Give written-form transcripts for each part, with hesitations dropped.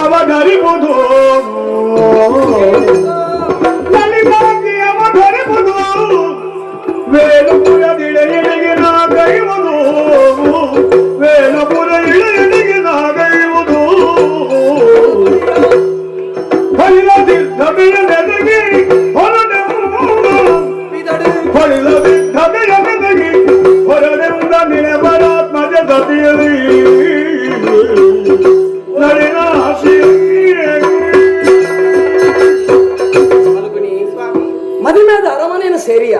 ಅವಧರಿಬುದು ನನಗಾಗಿ ಅವಧರಿಬುದು ವೇಲುಪುರದಿಡೆ ಎಡೆಗೆ ನಾಗೈವುದು ವೇಲುಪುರ ಎಡೆಗೆ ನಾಗೈವುದು ಹೊಲಿಲದಿದ್ದ ಬೆಳೆದೆದಗಿ ಹೊಲಿಲದಿದ್ದ ಬೆಳೆದಗಿ ಹೊರಡೆಂದ ನಿಳಬರಾತ್ಮಜ ಗತಿಯಲ್ಲಿ ಮದುವೆಯಾದ ಅರಮನೆಯನ್ನು ಸೇರಿಯ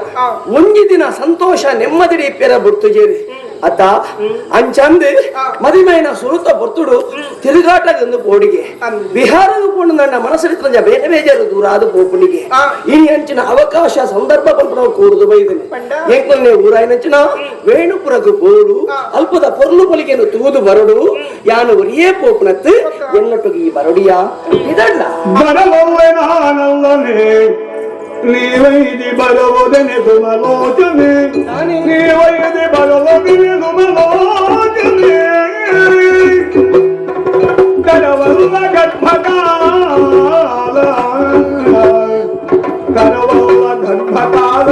ಒಂಜಿ ದಿನ ಸಂತೋಷ ನೆಮ್ಮದಿ ಪೆರ ಬುರ್ತುಜೇರಿ ಅತ್ತ ಅಂಚಂದೆ ಮದುವೆನ ಸುರುತ ಬರ್ತುಡು ತಿರುಗಾಟದಿಂದ ಬೋಡಿಗೆ ಬಿಹಾರದ ಪೋಣ ನನ್ನ ಮನಸ್ಸರಿತ್ರ ಬೇರೆ ಬೇಜಾರು ದೂರ ಆದ ಪೋಪುನಿಗೆ ಈ ಅಂಚಿನ ಅವಕಾಶ ಸಂದರ್ಭ ಬಂದು ಕೂಡುದು ಬೈದನೆ ಏಕನೇ ಊರಾಯಿನಂಚಿನ ವೇಣುಪುರದು ಬೋಡು ಅಲ್ಪದ ಪೊರ್ಲು ಬಲಿಗೆಯನ್ನು ತೂದು ಬರಡು ಯಾನು ಒರಿಯೇ ಪೋಪುನತ್ತು ಎನ್ನೊಟ್ಟಿಗೆ ಈ ಬರಡಿಯ ಇದಲ್ಲ ನೀವೈದಿ ಬಲವದನೆ ತುಮಲೋಚನೆ ನೀವೈದಿ ಬಲವದನೆ ತುಮಲೋಚನೆ ಕರವಲ್ಲ ಗರ್ಭಕಾಲ ಕರವಲ್ಲ ಗರ್ಭಕಾಲ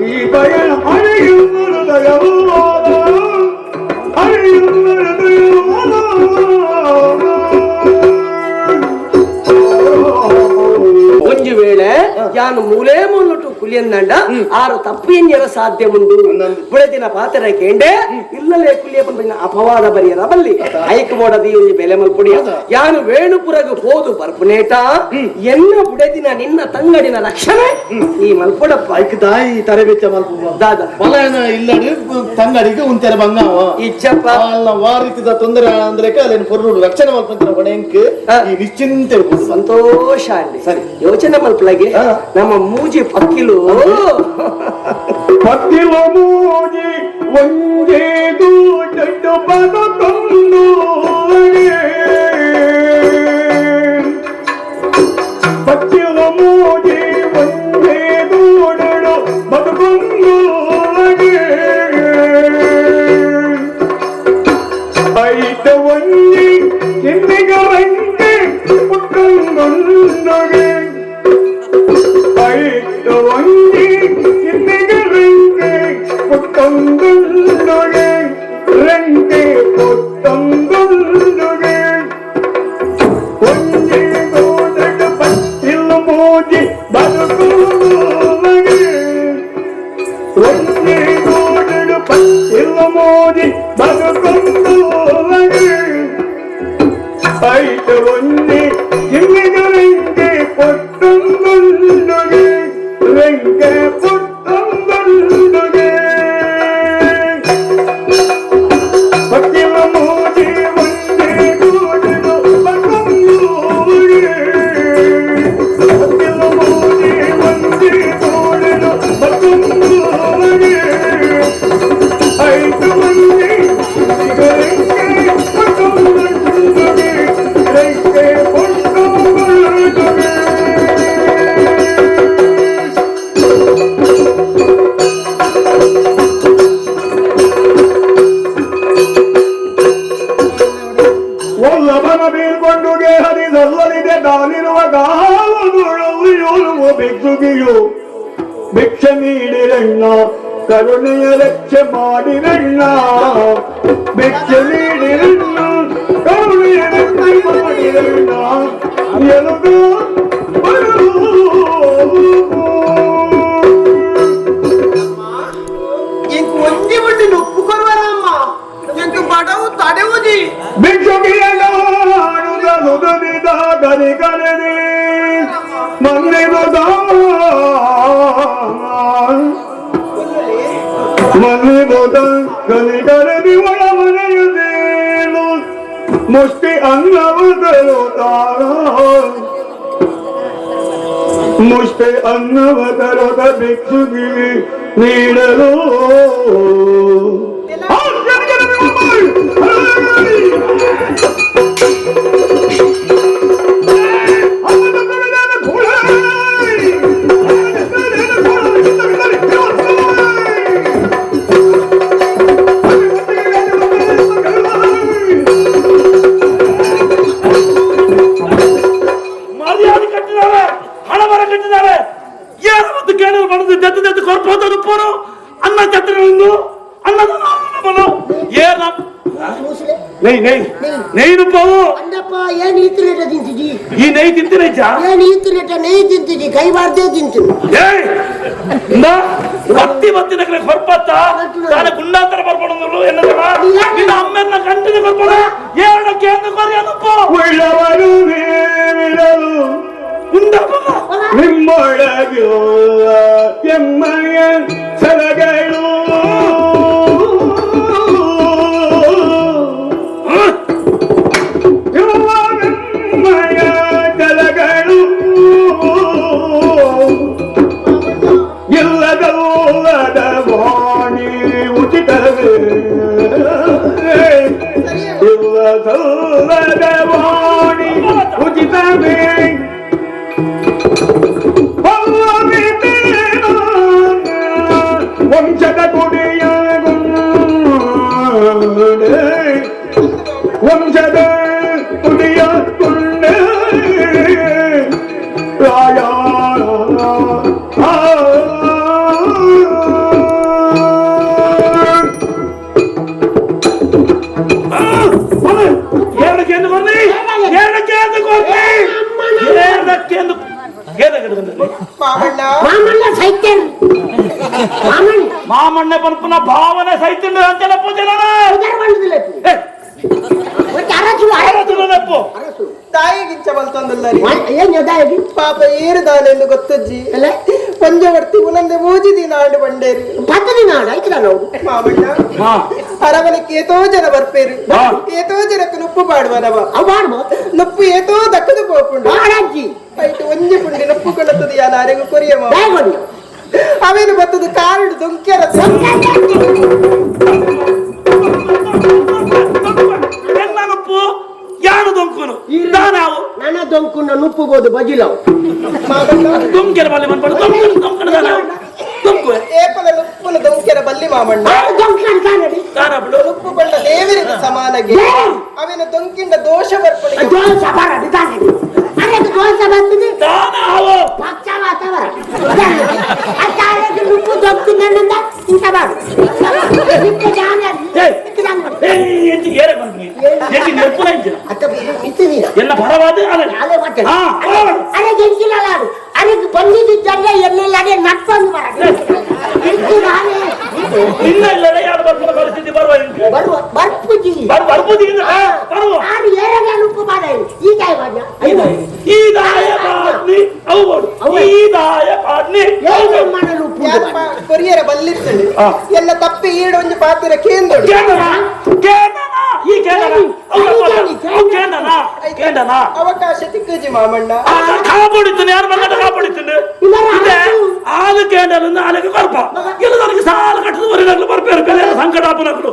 ಈ ಬಯಣ ಅಳೆಯುವರು ದಯವೋದ ಅಳೆಯುವರು ದಯವೋದ ಒಂಜು ವೇಳೆ ಯಾನು ಮೂಲೆ ಮುನ್ನಟ್ಟು ಕುಲಿಯಂದಂಡ ಆರು ತಪ್ಪೇನ್ಯರ ಸಾಧ್ಯ ಮುಂದು ಬುಳೆದಿನ ಪಾತ್ರ ಕೇಂಡೆ ಇಲ್ಲಲೇ ಕುಲಿಯ ಬಂದ ಅಪವಾದ ಬರಿಯರ ಬಲ್ಲಿ ಐಕ್ ಮೋಡದಿ ಬೆಲೆ ಮಲ್ಪುಡಿ ಯಾನು ವೇಣುಪುರಗ ಹೋದು ಬರ್ಪುನೇಟ ಎನ್ನ ಬುಡೆದಿನ ನಿನ್ನ ತಂಗಡಿನ ರಕ್ಷಣೆ ಈ ಮಲ್ಪುಡಪ್ಪ ಐಕ್ ದಾಯಿ ತರಬೇತಿ ಮಲ್ಪ ದಾದ ಬಲನ ಇಲ್ಲಡಿ ತಂಗಡಿಗೆ ಉಂತೆರ ಬಂಗಾವ ಇಜ್ಜಪ್ಪ ಅಲ್ಲ ವಾರಿತಿದ ತೊಂದರೆ ಅಂದ್ರೆ ಅಲ್ಲೇನು ಪೊರ್ಲು ರಕ್ಷಣೆ ಮಲ್ಪಂತಿನ ಹೊಣೆಂಕ್ ಈ ನಿಶ್ಚಿಂತೆ ಸಂತೋಷ ಅಲ್ಲಿ ಸರಿ ಯೋಚನೆ ಮಲ್ಪಲಾಗಿ ನಮ್ಮ ಮೂಜಿ ಪಕ್ಕಿಲು ಪಕ್ಕಿಲು ಮೂಜಿ ಒಂದೇದು ದೊಡ್ಡ ಬದುಕೊಂಡು ಪಕ್ಕಿಲು ಮೂಜಿ ಒಂದೇದು ದೊಡ್ಡ ಬದುಕೊಂಡು ಐತ ಒಂಜಿ ಕೆನ್ನಿಗ ರಂಗೆ ಪುಟ್ಟಂಗೊಂಡೊಗೆ ಐತ ಒಂಜಿ ಕೆನ್ನಿಗ ರಂಗೆ ಪುಟ್ಟಂಗೊಂಡೊಗೆ ರಂಗೆ ಪುಟ್ಟಂಗೊಂಡೊಗೆ ಒಂಜಿ ಗೋದಡ ಪತ್ತಿಲ್ಲ ಮೋಜಿ ಬದುಕುವಗೆ ಒಂಜಿ ಗೋದಡ ಪತ್ತಿಲ್ಲ ಮೋಜಿ ಬದುಕುವಗೆ ಐತ ಒಂಜಿ ಕೆನ್ನಿಗ ರಂಗೆ ಪುಟ್ಟಂಗೊಂಡೊಗೆ ರಂಗೆ ಪುಟ್ಟಂಗೊಂಡೊಗೆ ಪಕ್ಕಿಲ ಮೋಜಿ ಒಂದೇ ಗೂಡಿದು ಬದುಕುವಗೆ ಪಕ್ಕಿಲ ಮೋಜಿ ಒಂದೇ ಗೂಡಿದು ಬದುಕುವಗೆ ಐತ ಒಂಜಿ ರಂಗೆ ಪುಟ್ಟಂಗೊಂಡೊಗೆ ರಂಗೆ ಪುಟ್ಟಂಗೊಂಡೊಗೆ ಒಲ್ಲಭನ ಬೀಳ್ಕೊಂಡುಗೆ ಹರಿದಲ್ಲಲಿದೆ ತಾನಿರುವ ಕಾಲುಗಳು ಭಿಕ್ಷುಗಿಯು ಭಿಕ್ಷೆ ನೀಡಿರಣ್ಣ ಕರುಣೆಯ ರಕ್ಷೆ ಮಾಡಿರಣ್ಣ ಭಿಕ್ಷೆ ನೀಡಿರಣ್ಣ ಕರುಣೆಯ ರಕ್ಷೆ ಮಾಡಿರಣ್ಣ ಎಲುಗು ఇంక వండి వండి నొప్పుకొరవరమ్మ ఇంక బడవు తడవుది ಭಿಕ್ಷುಗಿಯನುದ ಗರಿ ಕರೆದಿ ಮನ್ನಿಬುದ ಮನ್ನಿಬುದ ಗರಿ ಕರೆದಿ ಒಳ ಮನೆಯುದೇನು ಮುಷ್ಟಿ ಅನ್ನವು ತರುತ್ತಾರ ಮುಷ್ಟಿ ಅನ್ನವ ತರದ ಭಿಕ್ಷುಗಿ ನೀಡಲು నెయ్యి పోవు ಅಂದಪ್ಪ ಏನ್ ಈತು ಲೇಟ ತಿಂತಿದ್ದಿ ಈ ನೆಯ್ಯಿ ತಿಂತೀನಿ ಏನ್ ಈತು ಲೇಟ ನೆಯ್ಯಿ ತಿಂತಿದ್ದಿ ಕೈ ಬಾರ್ದೇ ತಿಂತೀನಿ ಬತ್ತಿ ಬತ್ತಿನ ಕೊರ್ಪತ್ತ ನಾನು ಗುಂಡಾಂತರ ಬರ್ಪಡೋದು ಎನ್ನದಲ್ಲ ನಿನ್ನ ಅಮ್ಮನ್ನ ಕಂಟಿನ ಬರ್ಪಡ ಏಳು ಕೇಂದ್ರ ಕೊರಿ ಅನುಪ್ಪು ಉಳ್ಳವರು ನೀವಿರಲು ನಿಮ್ಮೊಳಗೆ ಎಮ್ಮಯ ಸಲಗಳು ಎಮ್ಮಯ ಸಲಗಳು ಇಲ್ಲದಲ್ಲದ ವಾಣಿ ಉಚಿತವೇ ಇಲ್ಲದಲ್ಲದ ವಾಣಿ ಉಚಿತವೇ ವಂಶದ ಕೊಡೆಯ ವಂಶದ ಕುಡಿಯ ಕೊಂಡೆ ರಾಯ ಏನಕ್ಕೆಂದು ಕೊಡ್ಲಿ ಏನಕ್ಕೆಂದು ಕೊಡ್ಲಿ ಏನಕ್ಕೆಂದು ಮಾಮಣ್ಣ ಪನ್ಪುನ ಭಾವನೆ ಸೈತಿಂಡು ಅಂತೆಲ್ಲ ಪೂಜೆ ತಾಯಿಗಿಂಚ ಬಂತಂದಲ್ಲರಿ ಪಾಪ ಏರುದಾನೆಂದು ಗೊತ್ತಜ್ಜಿ ಪಂಚವರ್ತಿ ಉನಂದೆ ಮೂಜಿ ದಿನ ಆಂಡು ಬಂಡೇರಿ ಮಾಮಣ್ಣ ಅರವಲಿಕ್ಕೆ ಏತೋ ಜನ ಬರ್ಪೇರು ಏತೋ ಜನಕ್ಕೆ ನುಪ್ಪು ಪಾಡುವನವ ನುಪ್ಪು ಏತೋ ದಕ್ಕದು ಪೋಪುಂಡು ಆಯ್ತು ಒಂಜಿ ಪುಂಡಿ ನುಪ್ಪು ಕೊಡುತ್ತದೆ ಯಾನ ಅರೆಗೂ ಕೊರಿಯ ಅವೇನು ಬರ್ತದ ಕಾರಡು ದೊಂಕ್ಯರ ನುಪ್ಪು ಯಾರು ದೊಂಕುನು ನಾವು ನನ್ನ ದೊಂಕುನ ನುಪ್ಪುಗೋದು ಬಜಿಲವು ದೊಂಕೆರ ಬಲ್ಲಿ ಮನ್ಪಡು ದೊಂಕನ ದೊಂಕು ಏಪಲ ನುಪ್ಪುನ ದೊಂಕೆರ ಬಲ್ಲಿ ಮಾಮಣ್ಣ ನುಪ್ಪು ಕೊಂಡ ದೇವರಿಗೆ ಸಮಾನಗೆ ಅವೇನು ದೊಂಕಿಂಡ ದೋಷ ಬರ್ಪಡಿಗೆ ಎಲ್ಲ ಪರವಾದ ಬಂದಿದ್ದ ಎಲ್ಲೆಲ್ಲಾಗೆ ನಟ್ಕೊಂಡು ಇನ್ನೆಲ್ಲ ಯಾರು ಬರ್ಪುನ ಪರಿಸ್ಥಿತಿ ಬರುವ ಬರ್ಪುಜಿ ಉಪ್ಪು ಮಾಡ ಕೊರಿಯರ ಬಲ್ಲಿರ್ತದೆ ಎಲ್ಲ ತಪ್ಪಿ ಈಡು ಒಂದು ಪಾತ್ರ ಕೇಂದ್ರ ಅವಕಾಶ ತಿಕ್ಕಜಿ ಮಾಮಣ್ಣ ಕಾಪಾಡುತ್ತೇನೆ ಯಾರು ಮಗನ ಕಾಪಾಡುತ್ತೇನೆ ಆಗ ಕೇಂದ್ರ ನಾಳೆಗೆ ಬರ್ಪ ಇಲ್ಲ ನನಗೆ ಸಾಲ ಕಟ್ಟದ ಬರೀನಾಗ್ಲು ಬರ್ಪೇರು ಬೆಲೆ ಸಂಕಟ ಅಪನಗಳು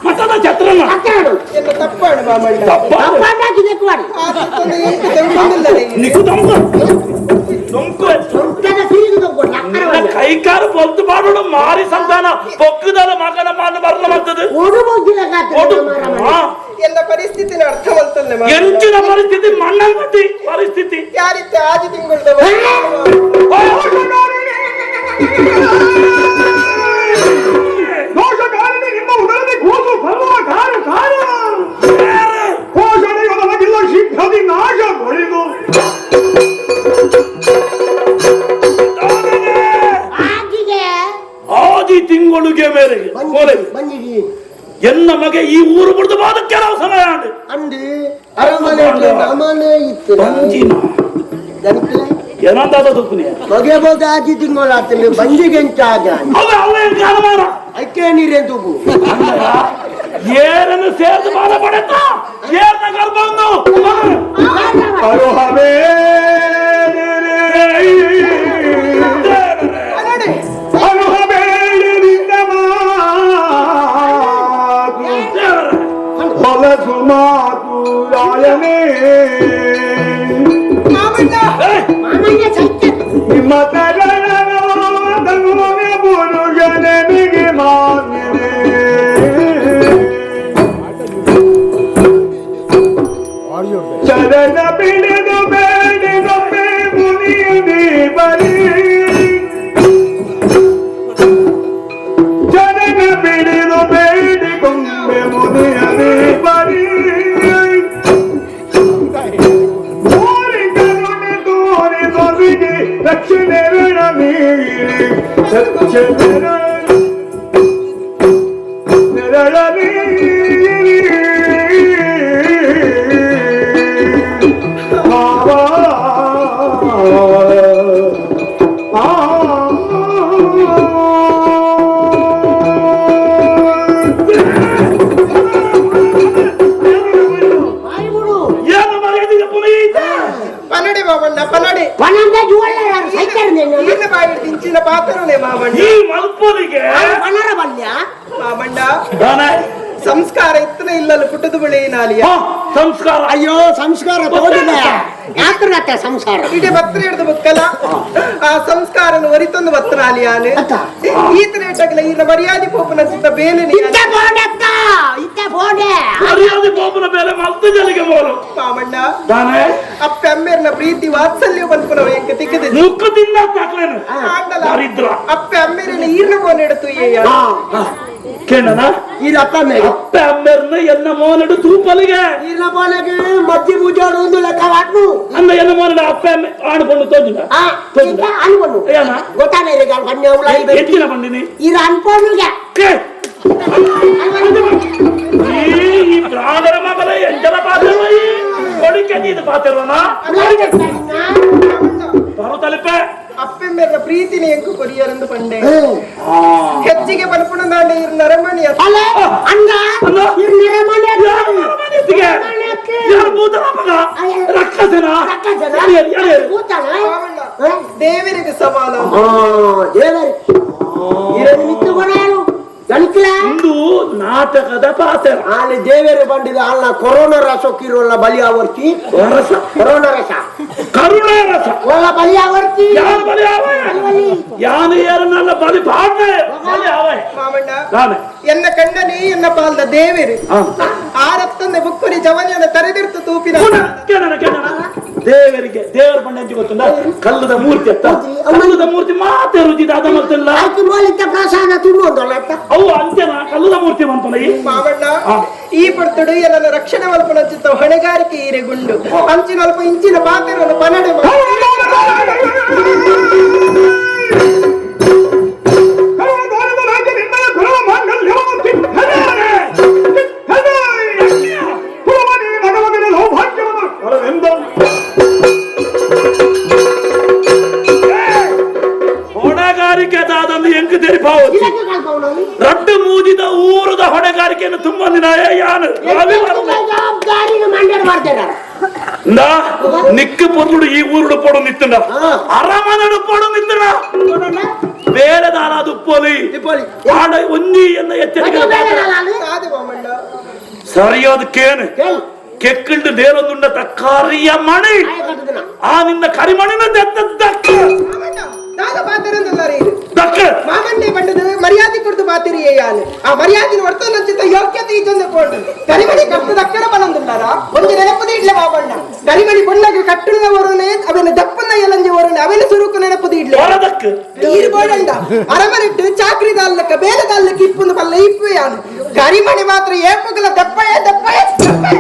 ಮತ್ತದ ಛತ್ರನ ಎಲ್ಲ ತಪ್ಪಾಡು ಮಾಮಣ್ಣ ಕೈಕಾಲು ಬೊತ್ತು ಮಾಡೋಣ ಮಾರಿ ಸಂತಾನ ಪೊಕ್ಕದ ಮಗನ ಮಾಡು ಬರಲ ಮತ್ತದು ಎಲ್ಲ ಪರಿಸ್ಥಿತಿನ ಅರ್ಥವಂತಲ್ಲ ಎಂಚಿನ ಪರಿಸ್ಥಿತಿ ಮಣ್ಣಂಗಟ್ಟಿ ಪರಿಸ್ಥಿತಿ ಯಾರಿತ್ತ ಆಜಿ ತಿಂಗಳ ದೋಷಕಾರಿಣಿ ನಿಮ್ಮ ಉದರದಿ ಕೂಸು ಬರುವ ಕಾರು ಕಾರು ಪೋಷಣೆಯು ನಮಗಿಲ್ಲ ಶೀಘ್ರದಿ ನಾಶಗೊಳಿದು ಆದಿ ತಿಂಗಳಿಗೆ ಮೇರೆಗೆ ಎನ್ನ ಮಗೆ ಈ ಊರು ಬಿಡ್ದು ಬಾದ ಕೆಲವು ಸಮಯ ಅಂದು ಅರಮನೆ ನಮನೆ ಇತ್ತು ಏನಂತಾದ ದುಪ್ಪುನಿ ಮಗೆ ಬೋದ ಆಜಿ ತಿಂಗಳ ಆತಂದ್ರೆ ಬಂಜಿಗೆ ಎಂಚಾಗ ಅವೇ ಕಾಲಮಾನ ಅಕ್ಕೆ ನೀರೇನ್ ತೂಗು ಏರನ್ನು ಸೇರ್ದು ಬಾಲ ಪಡೆತ ಏರ್ನ ಗರ್ಭವನ್ನು ಅರುಹವೇ ಹೊಲಸು ಮಾತು ರಾಯನೇ ನಿಮ್ಮ ತಗಲನೆ ಪುರುಷನಿಗೆ ಮಾನ್ಯನೇ ಚರಣ ಬಿಡಿದು ಬೇಡಿದೊಮ್ಮೆ ಮುನಿಯನೇ ಸಂಸ್ಕಾರ ಬಲ್ಯ ಮಾಮಣ್ಣ ದಾನೆ ಸಂಸ್ಕಾರ ಇತ್ತನ ಇಲ್ಲಲ್ಲ ಪುಟ್ಟದ ಬಳಿ ನಾಲಿಯ ಸಂಸ್ಕಾರ ಅಯ್ಯೋ ಸಂಸ್ಕಾರ ತೋದಿಲ್ಲ ಯಾತ್ರ ಸಂಸಾರ ಇಡೀ ಭತ್ರ ಹಿಡಿದು ಬಕ್ಕಲ್ಲ ಆ ಸಂಸ್ಕಾರನ ಒರಿತೊಂದು ಭತ್ರ ಆಲಿಯಾನೆ ಅತ್ತ. ಈತನ ಇಟ್ಟಾಗಲ ಈನ ಮರ್ಯಾದೆ ಪೋಪನ ಚಿತ್ತ ಬೇನೆ ಇತ್ತೆ ಬೋಡೆ ಅತ್ತ ಇತ್ತೆ ಬೋಡೆ ಮರ್ಯಾದೆ ಪಾಪನ ಮೇಲೆ ಮಲ್ತು ಜಲಿಗೆ ಬೋಲು ಮಾಮಣ್ಣ ದಾನೆ ಅಪ್ಪ ಅಮ್ಮೇರ್ನ ಪ್ರೀತಿ ವಾತ್ಸಲ್ಯ ಬಂದ್ಪುನವ ಎಂಕ ತಿಕ್ಕದೆ ಮುಖದಿಂದ ತಾಕ್ಲೇನು ದರಿದ್ರ ಅಪ್ಪ ಅಮ್ಮೇರಿನ ಈರ್ನ ಬೋನ್ ಎಡತು ಕೇಳಣ ಇದಪ್ಪ ಮೇಲೆ ಅಪ್ಪ ಅಮ್ಮೆರ್ನ ಎನ್ನ ಮೋನಡು ತೂಪಲಿಗೆ ಇಲ್ಲ ಬೋಲೆಗೆ ಮಧ್ಯ ಪೂಜಾಡು ಒಂದು ಲೆಕ್ಕ ವಾಟ್ನು ಅನ್ನ ಎನ್ನ ಮೋನಡು ಅಪ್ಪ ಅಮ್ಮೆ ಆಡ್ಕೊಂಡು ತೋಜಿನ ಅನ್ಕೊಂಡು ಏನ ಗೊತ್ತಾನೆ ರೀ ಕನ್ಯಾ ಉಳ ಹೆಚ್ಚಿನ ಬಂದಿನಿ ಇದು ಅನ್ಕೊಂಡ್ಗೆ ಈ ಪ್ರಾಣರ ಮಗಲ ಎಂಜಲ ಪಾತ್ರ ಕೊಡಿಕೆ ನೀದು ಪಾತ್ರನ ಬರು ತಲುಪೆ ಅಪ್ಪೆಮ್ಮೆರ್ನ ಪ್ರೀತಿನಿ ಎಂಕು ಕೊರಿಯರೆಂದು ಪಂಡೆ ಹೆಚ್ಚಿಗೆ ಬಲ್ಪುಣ ನಾಳೆ ಇರ್ ನರಮಣಿ ಅಲ್ಲ ಅಣ್ಣ ಅಲ್ಲ? ಇರ್ನಿರ ಮನೆ ಯಾರು ಭೂತನ ಮಗ ರಕ್ಕಸನ ದೇವರಿಗೆ ಸಮಾನ ದೇವರೇ ಇರನ್ನು ಮಿತ್ತು ಕೊಡಾರು ಗಣಿಕಲ ಇಂದು ನಾಟಕದ ಪಾತ್ರ ಅಲ್ಲಿ ದೇವರೇ ಬಂದಿದ ಅಲ್ಲ ಕೊರೋನಾ ರಸಕ್ಕಿರೋಲ್ಲ ಬಲಿಯಾವರ್ತಿ ರಸ ಕೊರೋನಾ ರಸ ಕರುಣಾ ರಸ ಒಲ್ಲ ಬಲಿಯಾವರ್ತಿ ಯಾರು ಬಲಿ ಆವ ಯಾನು ಯಾರನ್ನೆಲ್ಲ ಬಲಿ ಪಾಡ್ನೆ ಬಲಿ ಆವ ಮಾಮಣ್ಣ ನಾನೆ ಎನ್ನ ಕಂಡನೇ ಎನ್ನ ಪಾಲ್ದ ದೇವರು ಆ ರಕ್ತಂದೆ ಬುಕ್ಕುರಿ ಜವನಿಯನ್ನ ತರೆದಿರ್ತು ತೂಪಿನ ಕೇಳಣ ದೇವರಿಗೆ ದೇವರ ಬಣ್ಣ ಹಂಚಿ ಗೊತ್ತಲ್ಲ ಕಲ್ಲದ ಮೂರ್ತಿ ಅತ್ತ ಕಲ್ಲದ ಮೂರ್ತಿ ಮಾತೆ ರುಚಿದ ಅದ ಮತ್ತಿಲ್ಲ ಆಯ್ತು ಮೋಲಿತ ಪ್ರಸಾದ ತಿನ್ನೋದಲ್ಲ ಅವು ಅಂತ್ಯನ ಕಲ್ಲದ ಮೂರ್ತಿ ಬಂತಲ್ಲ ಈ ಮಾಮಣ್ಣ ಈ ಪಡ್ತಡು ನನ್ನ ರಕ್ಷಣೆ ಮಲ್ಪನ ಚಿತ್ತ ಹೊಣೆಗಾರಿಕೆ ಈರೆಗುಂಡು ಅಂಚಿನ ಅಲ್ಪ ಇಂಚಿನ ಪಾತ್ರವನ್ನು ಪನಡೆ ಹೊಣೆಗಾರಿಕೆದಾದಂದು ಹೆಂಗ್ ತೆರಿಪಾವತಿ ರಡ್ಡು ಮೂಜಿದ ಊರದ ಹೊಣೆಗಾರಿಕೆಯನ್ನು ತುಂಬ ದಿನ ಯಾನು ಜವಾಬ್ದಾರಿನ ಮಂಡ್ಯ ಮಾಡ್ತೇನೆ ನಿಕ್ಕು ಪೊರ್ಲು ಈ ಊರುಡು ಪೊಡು ನಿತ್ತಂಡ ಅರಮನೆಡು ಪೊಡು ನಿತ್ತಂಡ ಬೇರೆ ದಾರ ದುಪ್ಪೋಲಿ ಆಡ ಒಂಜಿ ಎನ್ನ ಎಚ್ಚರಿಕೆ ಮಾಮಣ್ಣ ಸರಿಯಾದ ಕೇನು ಕೆಕ್ಕಿಲ್ದು ನೇರೊಂದುಂಡ ತಕ್ಕಾರಿಯ ಮಣಿ ಆ ನಿನ್ನ ಕರಿಮಣಿನ ದಕ್ಕ ನಾಗ ಪಾತ್ರಂದಲ್ಲಾರಿ ದಕ್ಕ ಮಾಮಣ್ಣೆ ಬಂಡದ ಮರ್ಯಾದೆ ಕೊಡ್ತು ಪಾತಿರಿ ಯಾನು ಆ ಮರ್ಯಾದಿನ ವರ್ತನ ಚಿತ್ತ ಯೋಗ್ಯತೆ ಇದೊಂದು ಕೊಂಡು ಕರಿಮಣಿ ಕಟ್ಟದ ಅಕ್ಕಡ ಬಲಂದಿಲ್ಲಾರ ಒಂದು ನೆನಪದ ಇಡ್ಲೆ ಮಾಮಣ್ಣ ಕರಿಮಣಿ ಬಣ್ಣಗೆ ಕಟ್ಟುದ ವರನೆ ಅವನ ದಪ್ಪನ ಎಲಂಜಿ ವರನೆ ಅವನ ಸುರುಕು ನೆನಪದ ಇಡ್ಲೆ ಹೊರದಕ್ಕ ಬೋಡಂಡ ಅರಮನಿಟ್ಟು ಚಾಕ್ರಿ ದಾಲ್ಲಕ್ಕ ಬೇಗ ದಾಲ್ಲಕ್ಕ ಇಪ್ಪುಂದು ಬಲ್ಲ ಇಪ್ಪು ಯಾನು ಕರಿಮಣಿ ಮಾತ್ರ ಏಪುಗಲ ದಪ್ಪಯ ದಪ್ಪಯ ದಪ್ಪಯ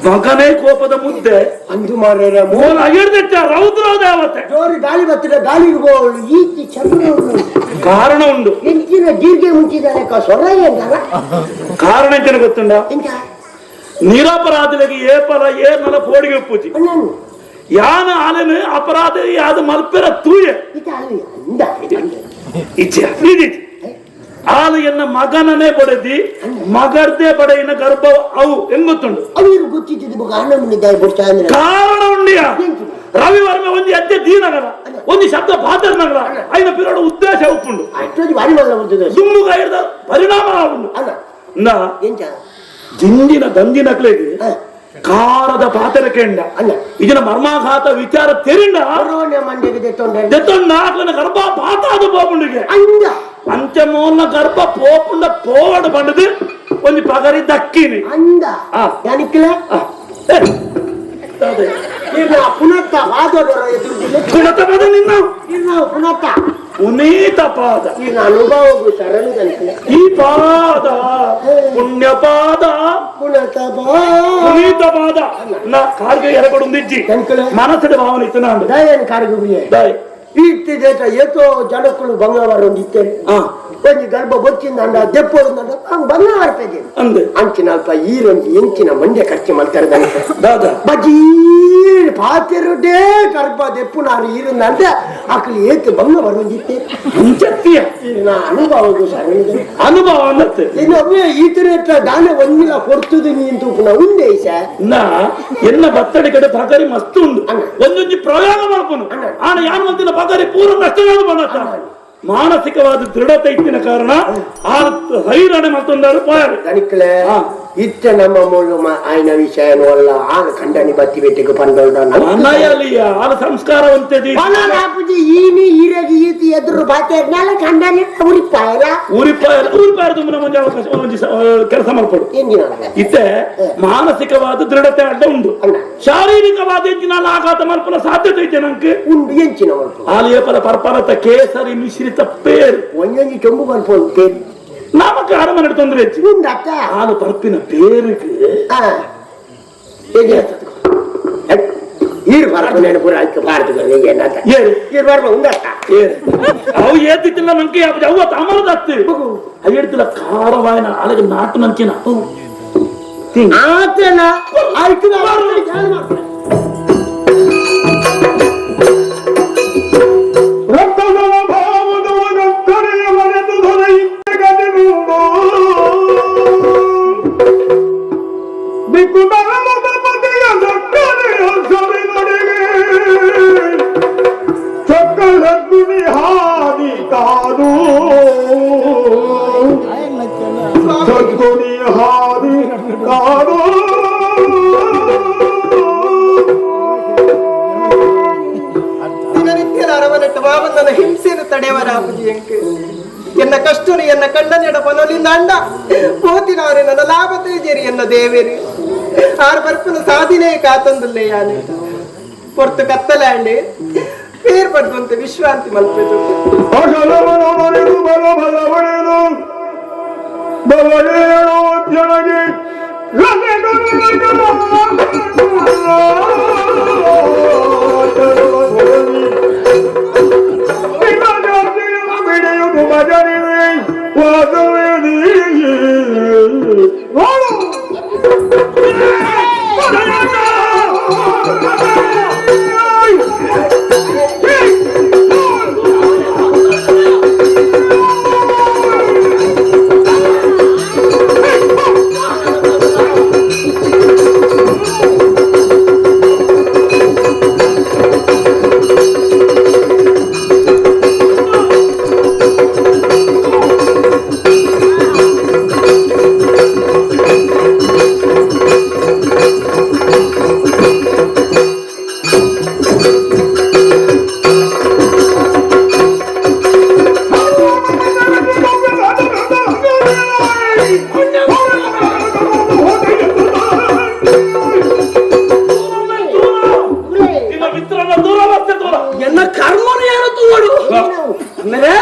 ಮಗನೇ ಕೋಪದ ಮುದ್ದೆ ಅಂದು ಮಾರ್ರೆ ಮೋನ ಹಿಡ್ದಿಟ್ಟ ರೌದ್ರೋದ ಅವತ್ತೆ ಜೋರಿ ಗಾಳಿ ಬತ್ತಿರ ಗಾಳಿಗೆ ಬೋಳು ಈತಿ ಚಂದ್ರ ಕಾರಣ ಉಂಡು ಎಂಚಿನ ಜೀರಿಗೆ ಮುಂಚಿದ್ದಾರೆ ಸೊರ ಎಂದಲ್ಲ ಕಾರಣ ಎಂತ ಗೊತ್ತುಂಡ ಎಂತ ನಿರಪರಾಧಿಗಳಿಗೆ ಏಪಲ ಏರ್ನಲ ಪೋಡಿಗೆ ಪೂಜಿ ಅಣ್ಣನು ಯಾನ ಆಲೆನು ಅಪರಾಧ ಯಾವ್ದು ಮಲ್ಪೆರ ತೂಯ ಇತ ಅಲ್ಲಿ ಅಂದ ಇಚ್ಛೆ ಆಲು ಎನ್ನ ಮಗನನೇ ಬಡದಿ ಮಗರ್ದೇ ಬಡೆಯಿನ ಗರ್ಭ ಅವು ಹೆಂಗೊತ್ತುಂಡು ಅವ್ರಿಗೆ ಗೊತ್ತಿದ್ದು ಅಣ್ಣನಿದ್ದಾರೆ ಬಿಡ್ತಾ ಅಂದ್ರೆ ಕಾರಣ ಉಂಡಿಯ ರವಿವರ್ಮ ಒಂದು ಎದ್ದೆ ದೀನಗರ ಒಂದು ಶಬ್ದ ಪಾತ್ರನಗರ ಐನ ಪಿರೋಡ ಉದ್ದೇಶ ಉಪ್ಪುಂಡು ಅಷ್ಟೊಂದು ಬಾರಿ ಮಲ್ಲ ಬರ್ತದೆ ಸುಮ್ಮುಗ ಹಿಡ್ದ ಪರಿಣಾಮ ಉಂಡು ಅಲ್ಲ ನಾ ಎಂತ ಜಿಂದಿನ ದಂದಿನಕ್ಲೆಗೆ ಕಾರದ ಪಾತ್ರ ಕೇಂಡ ಅಲ್ಲ ಇದನ್ನ ಮರ್ಮಾಘಾತ ವಿಚಾರ ತೆರಿಂಡ ಕೊರೋನಾ ಮಂಡ್ಯಗೆ ತೆತ್ತೊಂಡ ದೆತ್ತೊಂಡ ಆಕಲನ ಗರ್ಭ ಪಾತಾದ ಪೋಪುಂಡಿಗೆ ಅಂದ ಅಂಚಮೋನ ಗರ್ಭ ಪೋಪುಂಡ ಪೋವಡ ಬಂಡದು ಒಂದು ಪಗರಿ ದಕ್ಕಿನಿ ಅಂದ ಆ. ಯಾನಿಕ್ಲ ಈಗ ಪುನತ್ತ ಪಾದದರ ಎದುರು ಗುಣತ ಪದ ನಿನ್ನ ಈಗ ಪುನತ್ತ ಪುನೀತ ಪಾದ ಈಗ ಅನುಭವವು ಸರಣಿ ಕಲಿಸಿಲ್ಲ ಈ ಪಾದ ಪುಣ್ಯ ಪಾದ ಪುನತ್ತ ಪುನೀತ ಪಾದ ನಾ ಕಾರ್ಗೆ ಎರಗಡು ನಿಜ್ಜಿ ಮನಸ್ಸಿನ ಭಾವನೆ ಇತ್ತು ನಾನು ದಯನ್ ಕಾರ್ಗುಬಿಯೇ ದಾಯ್ ಇಟ್ಟಿದ್ದೇಟ ಏತೋ ಜನಕ್ಕಳು ಬಂಗವಾರ ಒಂದಿತ್ತೇನೆ ಒಂಜಿ ಗರ್ಭ ಬೊಚ್ಚಿಂದ ದೆಪ್ಪೋಡು ಹಂಗ ಬಂದ ಬರ್ಪೇಜಿ ಅಂದೆ ಅಂಚಿನ ಅಲ್ಪ ಈರೊಂಜಿ ಎಂಚಿನ ಮಂಡ್ಯ ಖರ್ಚು ಮಾಡ್ತಾರೆ ದಾದಾ ಬಜೀ ಪಾತಿರುಡೇ ಗರ್ಭ ದೆಪ್ಪು ನಾನು ಈರಿಂದ ಅಂತ ಆಕಲಿ ಏತು ಬಂದ ಬರೋದಿತ್ತೆ ಅಂಚತ್ತೀಯ ನಾ ಅನುಭವದು ಸರ್ ಅನುಭವ ಅನ್ನತ್ತೆ ಇನ್ನೊಮ್ಮೆ ಈತರ ದಾನ ಒಂದಿಲ್ಲ ಕೊಡ್ತದೆ ನೀ ಅಂತ ಉಂಡೆ ಸರ್ ನಾ ಎನ್ನ ಬತ್ತಡಿ ಕಡೆ ಪಗಾರಿ ಮಸ್ತ್ ಉಂಡು ಒಂದೊಂದು ಪ್ರಯೋಗ ಮಾಡ್ಕೊಂಡು ಆನ ಯಾನ್ ಮಂತಿನ ಪಗಾರಿ ಪೂರ ನಷ್ಟ ಮಾಡತ್ತ ಮಾನಸಿಕವಾದ ದೃಢತೆ ಇತ್ತಿನ ಕಾರಣ ಆ ಹೈರಾಣೆ ಮತ್ತೊಂದಾರು ಪಾಯರು ದನಿಕ್ಲೆ ಇತ್ತ ನಮ್ಮ ಮೂಲ ಆಯ್ನ ವಿಷಯನೂ ಅಲ್ಲ ಆನ ಖಂಡನಿ ಬತ್ತಿ ಬೆಟ್ಟಿಗೆ ಪಂಡೋಲ್ಡ ಅನಾಯಲಿಯ ಆನ ಸಂಸ್ಕಾರವಂತದಿ ಪಲಾಪುಜಿ ಈನಿ ಈರೆಗಿ ಈತಿ ಎದುರು ಬಾತಿಯಾದ್ಮೇಲೆ ಖಂಡನಿ ಊರಿಪಾಯರ ತುಮ್ಮನ ಮುಂಜೆ ಅವಕಾಶ ಕೆಲಸ ಮಾಡ್ಕೊಡು ಎಂದಿನ ಇತ್ತೆ ಮಾನಸಿಕವಾದ ದೃಢತೆ ಅಡ್ಡ ಉಂಟು ಶಾರೀರಿಕವಾದ ಎಂಚಿನ ಆಘಾತ ಮಲ್ಪನ ಸಾಧ್ಯತೆ ಐತೆ ನಂಗೆ ಉಂಡು ಎಂಚಿನ ಮಲ್ಪು ಆಲಿಯಪದ ಪರ್ಪರತ ಕೇಸರಿ ಮಿಶ್ರಿತ ಪೇರು ಒಂಜೊಂಜಿ ಕೆಂಪು ಮಲ್ಪು ನಮಕ್ ಅರಮನೆ ತೊಂದರೆ ಹೆಚ್ಚು ಉಂಡತ್ತ ಆನು ಪರಪಿನ ಪೇರಿಗೆ ಈರು ಬರಬೇಕು ನೆನಪುರ ಆಯ್ತು ಭಾರತದಲ್ಲಿ ಈರು ಬರಬೇಕು ಉಂಡತ್ತ ಅವು ಏತಿತ್ತಿಲ್ಲ ನಂಗೆ ಅವತ್ತು ಅಮರದತ್ತಿ ಅವು ಹೇಳ್ತಿಲ್ಲ ಖಾರವಾಯನ ಅಲ್ಲಿಗೆ ನಾಟು ನಂಕಿನ ಆತನ ಆಯ್ತು ದಿನನಿತ್ಯದ ಅರವನೆಟ್ಟು ಮಾವನ ಹಿಂಸೆಯನ್ನು ತಡೆಯವರ ಅಪ್ಪುಜಿ ಎಂಕ್ ಎನ್ನ ಕಷ್ಟನು ಎನ್ನ ಕಣ್ಣನೆಡ ಪನೊಲಿಂದ ಅಂಡ ಹೋತಿನವರೆ ನನ್ನ ಲಾಭ ತೇಜೇರಿ ಎನ್ನ ದೇವೇರಿ ಆರು ಬರ್ಪನ ಸಾಧಿನೇ ಕಾತೊಂದುಲ್ಲೆ ಯಾನೆ ಪೊರ್ತು ಕತ್ತಲೆ ಅಂಡೆ ಪೇರ್ ಪಡ್ಕೊಂತ ವಿಶ್ರಾಂತಿ ಮಲ್ಪೆದು ಎನ್ನ ಕರ್ಮನು ಏನು ತೂಡು ಅಂದ್ರೆ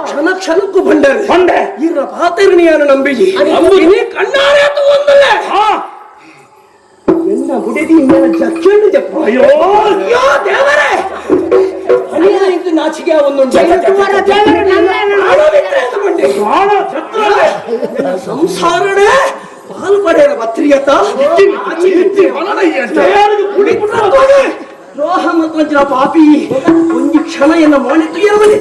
ಕ್ಷಣ ಕ್ಷಣಕ್ಕೂ ಬಂಡರೆ ಬಂಡೆ ಇರ ಪಾತಿರ್ಣಿಯನ್ನು ನಂಬಿಜಿ ಕಣ್ಣಾರೆ ತಗೊಂಡಲ್ಲ ಎನ್ನ ಗುಡಿದಿ ಇನ್ನೇನ ಜಕ್ಕಂಡು ಜಪ್ಪ ಅಯ್ಯೋ ಅಯ್ಯೋ ದೇವರೇ ಅನಿಯಾಯಿತು ನಾಚಿಕೆ ಒಂದೊಂದು ಸಂಸಾರನೇ ಪಾಲು ಪಡೆಯರ ಪತ್ರಿಯತ ದ್ರೋಹ ಮತ್ತು ಪಾಪಿ ಒಂದು ಕ್ಷಣ ಎನ್ನ ಮಾಡಿತು ಇರುವಲ್ಲಿ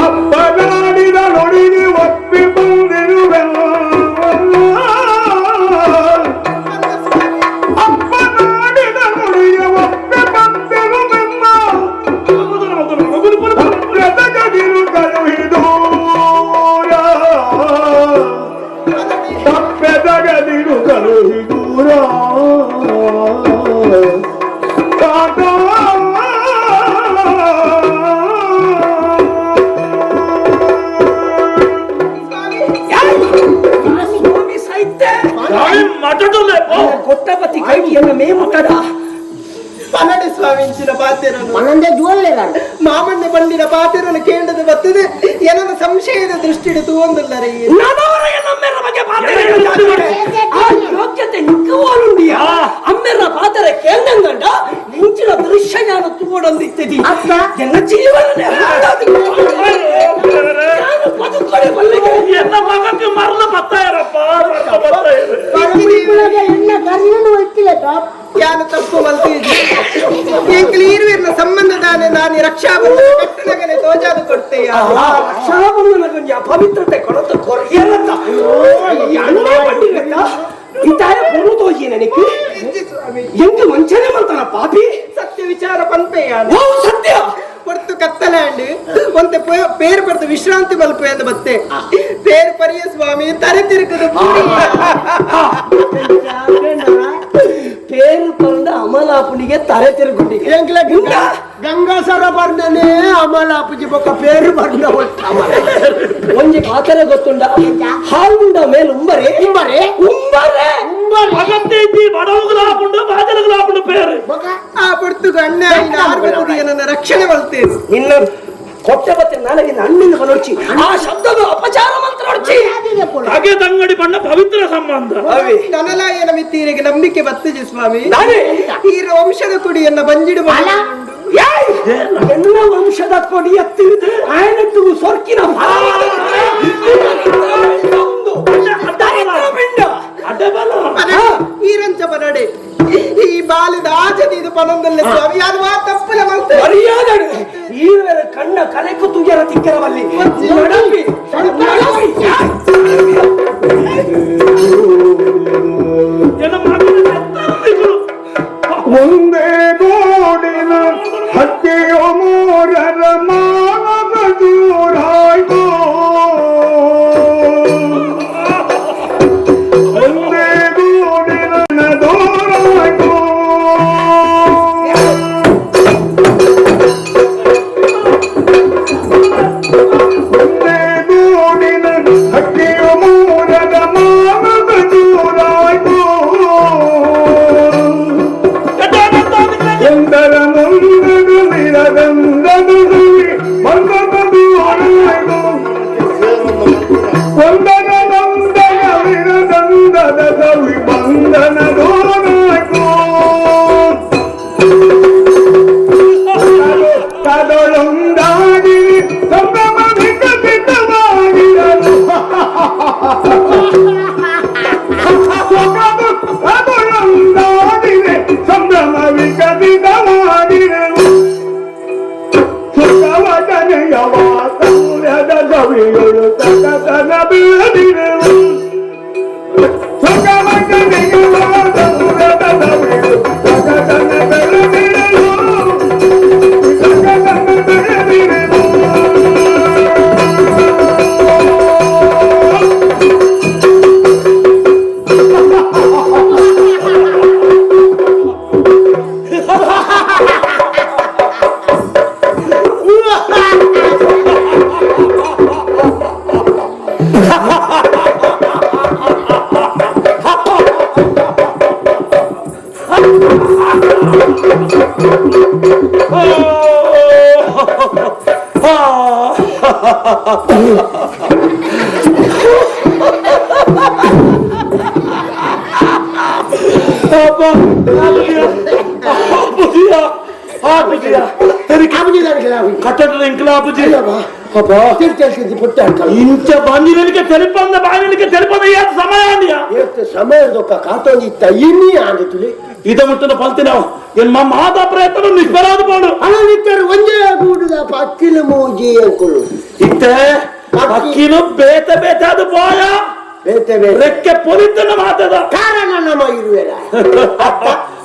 ಅಪ್ಪನಾಡಿದ ನುಡಿಗೆ కొట్టపతి కైకి ఎన్న మేముంటడా పన్నడి స్వామించిన పాత్రను ಮನಂದೇ ಜೋಲ್ಲೇರ ಮಾಮಣ್ಣ ಬಂಡಿನ ಪಾತ್ರನು ಕೇಂದ್ರದ ಬರ್ತದೆ ಏನನ್ನ ಸಂಶಯದ ದೃಷ್ಟಿಡು ತೂಂದುಲ್ಲರೆ ನದವರಗೆ ನಮ್ಮೆರ ಬಗ್ಗೆ ಪಾತ್ರೆ ಆ ಯೋಗ್ಯತೆ ನಿಕ್ಕವಾಲುಂಡಿಯಾ ಅಮ್ಮೆರ ಪಾತ್ರೆ ಕೇಂದಂಗಂಡ ನಿಂಚಿನ ದೃಶ್ಯ ಜ್ಞಾನ ತೂಡೊಂದಿತ್ತಿದಿ ಅಕ್ಕ ಎನ್ನ ಜೀವನನೇ ಹಾಳಾದಿ ನಾನು ಬದುಕಡೆ ಬಲ್ಲಿಗೆ ಎನ್ನ ಮಗಕ್ಕೆ ಮರಣ ಬತ್ತಾಯರಪ್ಪ ಪರಮೀಪುಳಗೆ ಎನ್ನ ಕರ್ಣನು ಒಟ್ಟಿಲ್ಲ ಟಾಪ್ ಯಾನ ತಪ್ಪು ಮಲ್ತಿದ್ದೆ ಈ ಕ್ಲೀರ್ವಿರ್ನ ಸಂಬಂಧದಾನೆ ನಾನು ರಕ್ಷಾಬಂಧನ ಕಟ್ಟಲಗನೆ ತೋಜಾದು ಕೊಡ್ತೆಯ ರಕ್ಷಾಬಂಧನ ಕೊಂಚ ಅಪವಿತ್ರತೆ ಕೊಡತ ಕೊರಿಯಲ್ಲತ್ತ ಅಣ್ಣ ಬಂಡಿರತ್ತ ಇತಾಯ ಪುರು ತೋಜಿ ನನಗೆ ಎಂಗ ಮಂಚನೆ ಮಾಡ್ತಾನ ಪಾಪಿ ಸತ್ಯ ವಿಚಾರ ಪಂಪೆಯ ಓ ಸತ್ಯ ಹೊರ್ತು ಕತ್ತಲಾಂಡ್ ಒಂತೆ ಪೇರು ಪಡೆದು ವಿಶ್ರಾಂತಿ ಮಲ್ಪು ಎಂದು ಬತ್ತೆ ಪೇರು ಪರಿಯ ಸ್ವಾಮಿ ತರೆ ತಿರುಕದ పేరు పరుండ అమలాపునిగే తర తిరుగుండిಗೆ ಗಂಗಾ ಸರಬರ್ಣನೆ ಅಮಲಾಪುಜಿ ಬೊಕ್ಕ ಪೇರು ಬರ್ಣ ಒಂಜಿ ಪಾತ್ರೆ ಗೊತ್ತುಂಡ ಹಾಲ್ಗುಂಡ ಮೇಲೆ ಉಂಬರೆ ಉಂಬರೆ ಉಂಬರೆ ಅಗತ್ಯ ಇದ್ದಿ ಬಡವಗಳು ಹಾಕೊಂಡು ಬಾಜಲಗಳು ಹಾಕೊಂಡು ಬೇರೆ ಆ ಪಡ್ತು ಗಣ್ಣ ನನ್ನ ರಕ್ಷಣೆ ಮಲ್ತೇನೆ ನಿನ್ನ ಕೊಟ್ಟೆ ಬತ್ತೆ ನಾಳೆಗಿನ ಹಣ್ಣಿನ ಕೊನೊಡ್ಚಿ ಆ ಶಬ್ದದ ಅಪಚಾರ ಮಂತ್ರ ಹೊಡ್ಚಿ ಹಾಗೆ ತಂಗಡಿ ಬಣ್ಣ ಪವಿತ್ರ ಸಂಬಂಧ ನನಲಾಯನ ಮಿತ್ತೀರಿಗೆ ನಂಬಿಕೆ ಬತ್ತಜಿ ಸ್ವಾಮಿ ನಾನೇ ಈ ವಂಶದ ಕುಡಿಯನ್ನ ಬಂಜಿಡು ಎಲ್ಲ ವಂಶದ ಕೊಡಿ ಎತ್ತಿ ಆಯನಟ್ಟು ಸೊರ್ಕಿನ ಈ ರಂಚ ಬರಡೆ ಈ ಬಾಲಿದ ಆಚೆ ಇದು ಪನೊಂದಲ್ಲೇ ಸ್ವಾಮಿ ಅದು ಆ ತಪ್ಪಲ ಮಲ್ತೆ ಮರ್ಯಾದೆ ಈ ಕಣ್ಣ ಕಲೆಕು ತುಜರ ತಿಕ್ಕರವಲ್ಲಿ ನಡಂಬಿ ಒಂದೇ ಗೋಡಿನ ಹತ್ಯೆಯೋ ಮೂರರ ಮಾನವ ದೂರಾಯ್ತು ಒಂದೇ ಗೋಡಿನ ದೂರಾಯ್ತು ಒಂದೇ ಗೋಡಿನ ಹತ್ಯೆಯೋ ಮೂರರ ಮಾನವ ದೂರಾಯ್ತು ಎಂದರ ಮುಂದದು ನಿರದಂದದು ಬಂದದು ಹೊರಗು ಒಂದನ ನಂದನ ವಿರದಂದದ ಕವಿ ಬಂಧನ ದೂರನಾಯ್ತು ತದೊಳೊಂದಾಗಿ ಸಂಭ್ರಮ ವಿಕಸಿತವಾಗಿರಲು ಅದೊಳೊಂದಾಗಿದೆ ಸಂಭ್ರಮ ವಿಕಸಿತವಾಗಿರಲು ಸುಖವಚನೆಯವ ಸೌರ್ಯದ ಕವಿಗಳು ಸಕತನ ಬೀಳದಿರಲು ಸುಖವಚನೆಯವ ಸೌರ್ಯದ ಕವಿಗಳು ಸಕತನ ಬೆಳೆದಿರಲು ಸಕತನ ಬೆಳೆದಿರಲು కట్టడం ఇంకలాపుజీ పుట్టాడు ఇంత బందినికి తెలిపంద బావినికి తెలిపంద ఏ సమయాన్ని ಸಮಯದೊಕ್ಕ ಕಾತೊಂದಿತ್ತ ಇನ್ನೀ ಆದಿತುಲಿ ಇದ ಮುಟ್ಟನ ಪಲ್ತಿನಾವು ಎನ್ ಮಮ್ಮ ಆದ ಪ್ರಯತ್ನ ನಿಷ್ಪರಾದ ಪಾಡು ಅನಿತ್ತರು ಒಂದೇ ಗೂಡುದ ಪಕ್ಕಿಲ ಮೂಜಿ ಅಂಕುಳು ಇತ್ತೆ ಅಕ್ಕಿನು ಬೇತ ಬೇತಾದು ಪೋಯ ಬೇತೆ ಬೇರೆ ರೆಕ್ಕೆ ಪೊಲಿತನ ಮಾತದ ಕಾರಣ ನಮ್ಮ ಇರುವೆರ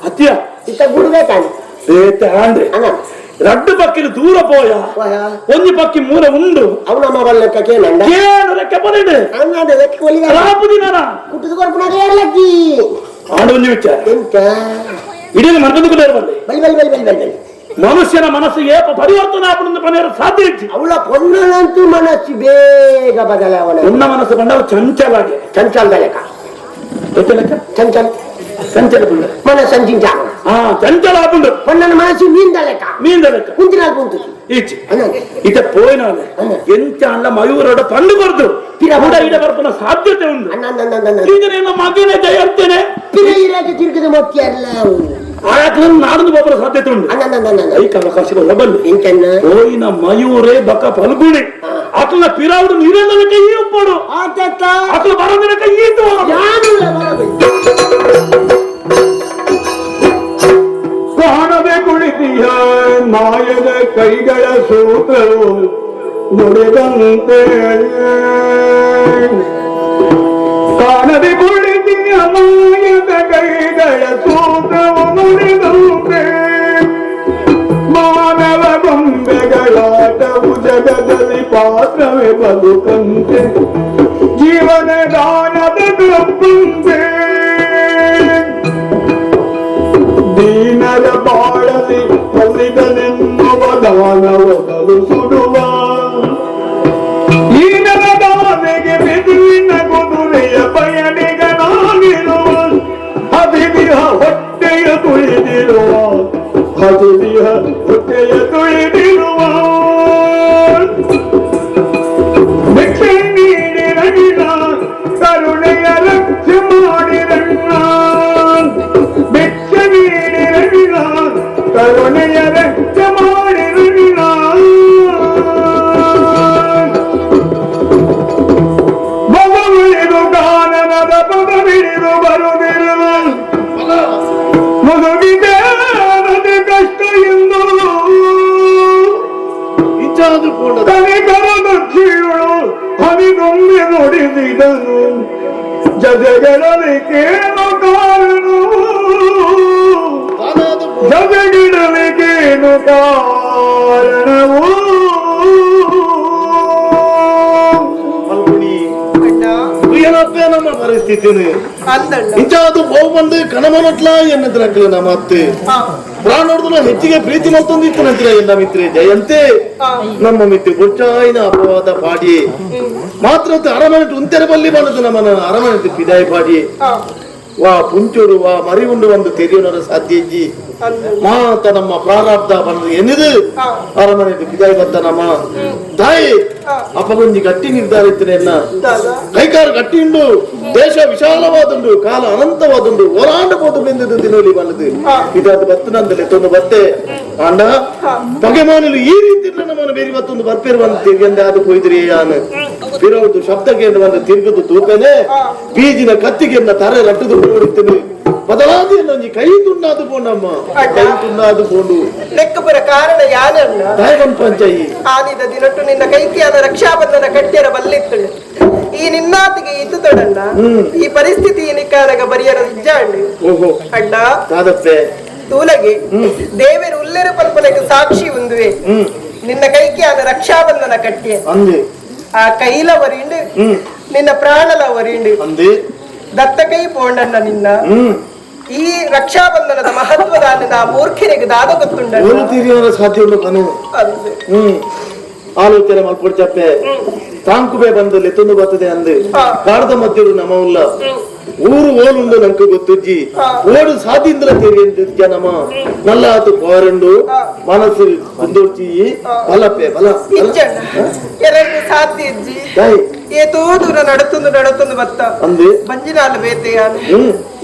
ಅತ್ಯ ಇತ್ತ ಗುಡ್ಬೇಕಾನೆ ಬೇತೆ ಆಂಡ್ರೆ ಅಣ್ಣ ರಡ್ಡು ಪಕ್ಕಿಲು ದೂರ ಪೋಯ ಒಂಜಿ ಪಕ್ಕಿ ಮೂಲ ಉಂಡು ಅವನಮ್ಮ ಬಲ್ಲಕ್ಕಕ್ಕೆ ನಂಡ ಏನು ರೆಕ್ಕೆ ಪೊಲಿಡು ಅಣ್ಣಾದ ಲೆಕ್ಕ ಒಲಿದ ರಾಪುದಿನ ಕುಟ್ಟದ ಕೊರ್ಪುನಾಗೆ ಲಕ್ಕಿ ಆಡು ಒಂದು ವಿಚಾರ ಎಂತ ಇಡೀ ಮರ್ಕೊಂಡುಕೊಂಡೇ ಇರಬಲ್ಲೆ ಬಲ್ ಬಲ್ ಬಲ್ ಬಲ್ ಬಲ್ ಬಲ್ ಮನುಷ್ಯನ ಮನಸ್ಸಿಗೆ ಪರಿವರ್ತನೆ ಆಪಣದ ಪನೆಯರು ಸಾಧ್ಯ ಇತ್ತು ಅವಳ ಪೊನ್ನಂತೂ ಮನಸ್ಸು ಬೇಗ ಬದಲಾವಣೆ ಉನ್ನ ಮನಸ್ಸು ಬಂದವ ಚಂಚಲಾಗೆ ಚಂಚಲದ ಲೆಕ್ಕ ಗೊತ್ತ ಲೆಕ್ಕ ಚಂಚಲ್ ಚಂಚಲ ಪುಂಡ మన సంచించాను ಚಂಚಲ ಪುಂಡು మొన్న మనసు మీందలేక ಮೀಂದಲೆಕ್ಕ కుంతినాలు పొందుతుంది ಈಚೆ ಇತ ಪೋಯಿನಾಲೆ ಎಂತ ಅಲ್ಲ ಮಯೂರೋಡ ಪಂಡು ಬರ್ದು ಕೂಡ ಇಡ ಬರ್ಪನ ಸಾಧ್ಯತೆ ಉಂಟು ಈಗ ನಿನ್ನ ಮಗನೇ ಜಯರ್ತೇನೆ పిరయిరాకి తిరుగుదు మొక్కారల ಆಯಾಕನ ನಾಡನ್ನು ಬಬ್ಬರ ಸಾಧ್ಯತೆ ಉಂಟು ಐಕ ಅವಕಾಶಗಳು ಬಲ್ಲು ఇంకన్నా ಪೋಯಿನ ಮಯೂರೇ ಬಕ ಫಲ್ಗುಣಿ ಅಕಲ ಪಿರಾವುಡು ನೀರೆಲ್ಲ ಕೈ ಒಪ್ಪಡು ಆತತ್ತ ಅಕಲ ಬರೋದಿನ ಕೈ ಈತು ಯಾನುಲ್ಲ ಕಾಣದೆ ಕುಳಿತಿಯ ಮಾಯದ ಕೈಗಳ ಸೂತ್ರವು ನುಡಿದಂತೆ ಕಾಣದೆ ಕುಳಿತಿಯ ಮಾಯದ ಕೈಗಳ ಸೂತ್ರವು ನುಡಿದಂತೆ ಮಾನವ ಗೊಂಬೆಗಳಾಟವು ಜಗದಲ್ಲಿ ಪಾತ್ರವೇ ಬದುಕಂತೆ ಜೀವನ ದಾನದ ತಪ್ಪಂತೆ ದೀನರ ಬಾಳಲಿ ಒಲಿದನೆನ್ನುವ ದಾನವದಲು ಸುಡುವ ಈನರ ದಾನೆಗೆ ಬಿದುವಿನ ಕುದುರೆಯ ಪಯಣಿಗನಾಗಿರುವ ಹದಿದಿಹ ಹೊಟ್ಟೆಯ ತುಳಿದಿರುವ ಹದಿದಿಹ ಹೊಟ್ಟೆಯ ತುಳಿದಿರುವ ಭಿಕ್ಷೆ ನೀಡಿರಗಿನ ಕರುಣೆಯ ರಕ್ಷೆ ಮಾಡಿರಣ್ಣ ಭಿಕ್ಷೆ ನೀಡಿರಗಿನ ಕರುಣೆಯ ರಕ್ಷೆ ಮಾಡಿರಗಿನ ಮಗುವಿದು ಗಾನನದ ಪದ ಬಿಡಿದು ಬರುತ್ತಿರುವ ಮಗುವಿಗೆ ನದಿ ಕಷ್ಟ ಎಂದು ತನಿಕರ ದಕ್ಷಿಣಳು ಹನಿಗೊಮ್ಮೆ ನುಡಿಸಿದನು ಜಜಗಿಡಲಿಕ್ಕೇನು ಕಾರಣ ಜಜಗಿಡಲಿಕ್ಕೇನು ಕಾರಣವು ಏನಪ್ಪೇ ನಮ್ಮ ಪರಿಸ್ಥಿತಿని ಇಂಚಾದು ಬಹು ಮಂದಿ ಕಣಮನಟ್ಲ ಎನ್ನದ್ರಕ್ಲ ನಮ್ಮ ಅತ್ತೆ ಪ್ರಾಣೋರ್ದನ ಹೆಚ್ಚಿಗೆ ಪ್ರೀತಿ ಮತ್ತೊಂದಿತ್ತು ನಂತರ ಎಲ್ಲ ಮಿತ್ರೆ ಜಯಂತೆ ನಮ್ಮ ಮಿತ್ರೆ ಬೊಚ್ಚಾಯಿನ ಅಪವಾದ ಪಾಡಿ ಮಾತ್ರ ಅರಮನೆ ಉಂತೆರ ಬಲ್ಲಿ ಬಂದದ್ದು ನಮ್ಮನ ಅರಮನೆ ಪಿದಾಯಿ ಪಾಡಿ ವಾ ಪುಂಚೂರು ವಾ ಮರಿ ಉಂಡು ಒಂದು ತೆರೆಯುವರ ಸಾಧ್ಯ ಇಜ್ಜಿ ಮಾತ ನಮ್ಮ ಪ್ರಾರಬ್ಧ ಬಂದು ಎನ್ನಿದು ಅರಮನೆ ಪಿದಾಯಿ ಬದ್ದ ನಮ್ಮ ತಾಯಿ ಅಪಗೊಂಜಿ ಗಟ್ಟಿ ನಿರ್ಧಾರ ಇತ್ತನೆಲ್ಲ ಕೈಕಾರು ಗಟ್ಟಿ ಉಂಡು ದೇಶ ವಿಶಾಲವಾದುಂಡು ಕಾಲ ಅನಂತವಾದುಂಡು ಹೋರಾಟ ಪೋತು ಬೆಂದಿದ್ದು ತಿನ್ನೋಲಿ ಬಂದದು ಇದಾದ ಬತ್ತನಂದಲೆ ತೊಂದು ಬತ್ತೆ ಅಂಡ ಪಗೆಮಾನಲು ಈ ರೀತಿ ನಮ್ಮನ್ನು ಬೇರೆ ಮತ್ತೊಂದು ಬರ್ಪೇರು ಬಂದು ತಿರ್ಗಂದೆ ಅದು ಕೊಯ್ದ್ರಿ ಯಾನು ಬಿರೋದು ಶಬ್ದಕ್ಕೆ ಬಂದು ತಿರುಗುದು ತೂಪನೆ ಬೀಜಿನ ಕತ್ತಿಗೆ ತರೆ ರಟ್ಟದು ನೋಡುತ್ತೇನೆ ಬದಲಾದಿ ಒಂಜಿ ಕೈ ತುಂಡಾದು ಪೋಂಡಮ್ಮ ಕೈ ತುಂಡಾದು ಪೋಂಡು ಲೆಕ್ಕಪುರ ಕಾರಣ ಯಾನಲ್ಲ ತಾಯಗಂ ಪಂಚಾಯಿ ಆದಿದ ದಿನಟ್ಟು ನಿನ್ನ ಕೈಕಿಯಾದ ರಕ್ಷಾಬಂಧನ ಕಟ್ಟಿಯರ ಬಲ್ಲಿತ್ತು ಈ ನಿನ್ನಾತಿಗೆ ಇದ್ದು ತೊಡಣ್ಣ ಈ ಪರಿಸ್ಥಿತಿ ನಿಕ್ಕಾದಾಗ ಬರಿಯರ ಇಜ್ಜಾಂಡು ಓಹೋ ಅಣ್ಣ ಕಾದಪ್ಪೆ ತೂಲಗೆ ದೇವರು ಉಲ್ಲೆರು ಪಲ್ಪನೆಗೆ ಸಾಕ್ಷಿ ಉಂದುವೆ ನಿನ್ನ ಕೈಕಿಯಾದ ರಕ್ಷಾಬಂಧನ ಕಟ್ಟಿಯ ಅಂದೆ ಆ ಕೈಲ ವರಿಂಡು ನಿನ್ನ ಪ್ರಾಣಲ ವರಿಂಡು ಅಂದೆ ದತ್ತ ಕೈ ಪೋಂಡಣ್ಣ ನಿನ್ನ ಈ ರಕ್ಷಾಬಂಧನದ ಮಹತ್ವದ ಆ ಮೂರ್ಖನಿಗೆ ದಾದ ಗೊತ್ತುಂಡ ಒಂದು ತೀರಿಯವರ ಸಾಧ್ಯ ಉಂಟು ಕನು ಆಲೋಚನೆ ಮಾಡ್ಕೊಡ್ಚಪ್ಪೆ ತಾಂಕುಬೆ ಬಂದು ಲೆತ್ತೊಂದು ಬರ್ತದೆ ಅಂದು ಕಾಡದ ಮಧ್ಯರು ನಮ್ಮ ಉಲ್ಲ ಊರು ಓಲುಂಡು ನಂಗೆ ಗೊತ್ತುಜ್ಜಿ ಓಡು ಸಾಧ್ಯಂದ್ರ ತೆರಿಯ ನಮ್ಮ ನಲ್ಲ ಆತು ಪೋರಂಡು ಮನಸ್ಸು ಕುಂದೋರ್ಚಿ ಬಲಪ್ಪೆ ಬಲ ಎರಡು ಸಾಧ್ಯ ಇಜ್ಜಿ ಏತೋ ದೂರ ನಡತೊಂದು ಬತ್ತ ಅಂದೆ ಬಂಜಿನಾಲ ಬೇತೆಯಾನು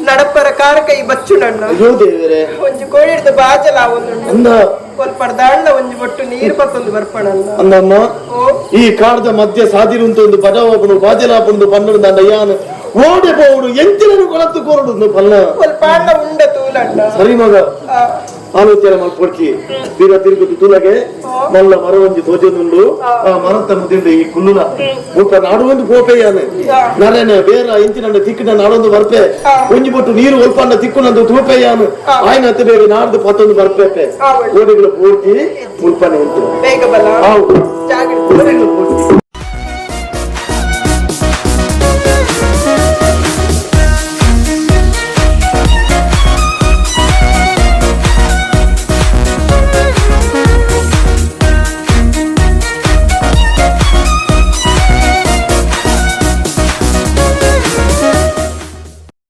ನಡಪರ ಕಾರ ಕೈ ಬಚ್ಚು ನನ್ನ ಅಯ್ಯೋ ದೇವರೇ ಒಂಜಿ ಕೋಳಿ ಹಿಡಿದು ಬಾಜಲ ಒಂದು ಅಂದ ಸ್ವಲ್ಪ ಪಡ್ದಾಳ್ನ ಒಂಜಿ ಬೊಟ್ಟು ನೀರು ಬತ್ತೊಂದು ಬರ್ಪಣಲ್ಲ ಅಂದಮ್ಮ ಈ ಕಾಡದ ಮಧ್ಯ ಸಾದಿರುಂತ ಒಂದು ಬಡವನು ಬಾಜಲಾಪುಂಡು ಪನ್ನಡು ದಂಡ ಯಾನು ಓಡೆ ಪೋಡು ಎಂತಿನನು ಕೊಳತ್ತು ಕೋರಡು ಪಲ್ಲ ಸ್ವಲ್ಪ ಅಣ್ಣ ಉಂಡ ತೂಲಣ್ಣ ಸರಿ ಮಗ ಆಲೋಚನೆ ಮಾಡ್ಕೊಡ್ಕಿ ಬೀರ ತಿರುಗುದು ತುಲಗೆ ಮಲ್ಲ ಮರ ಒಂಜಿ ತೋಜೊಂದುಂಡು ಆ ಮರತ್ತ ಮುದಿಂಡು ಈ ಕುಲ್ಲುಲ ಊಟ ನಾಡುವೊಂದು ಪೋಪೆಯಾನೆ ನರೇನೆ ಬೇರ ಇಂಚಿನ ತಿಕ್ಕಿನ ನಾಡೊಂದು ಬರ್ಪೆ ಒಂಜಿ ಬೊಟ್ಟು ನೀರು ಒಲ್ಪಂಡ ತಿಕ್ಕುನಂದು ತೂಪೆಯಾನು ಆಯ್ನ ಹತ್ತು ಬೇಗ ನಾಡ್ದು ಪತ್ತೊಂದು ಬರ್ಪೆಪೆ ಓಡಿಗಳು ಪೂರ್ತಿ ಉಲ್ಪನೆ ಉಂಟು ಬೇಗ ಬಲ ಹೌದು ಜಾಗ್ರತೆ ಪೂರ್ತಿ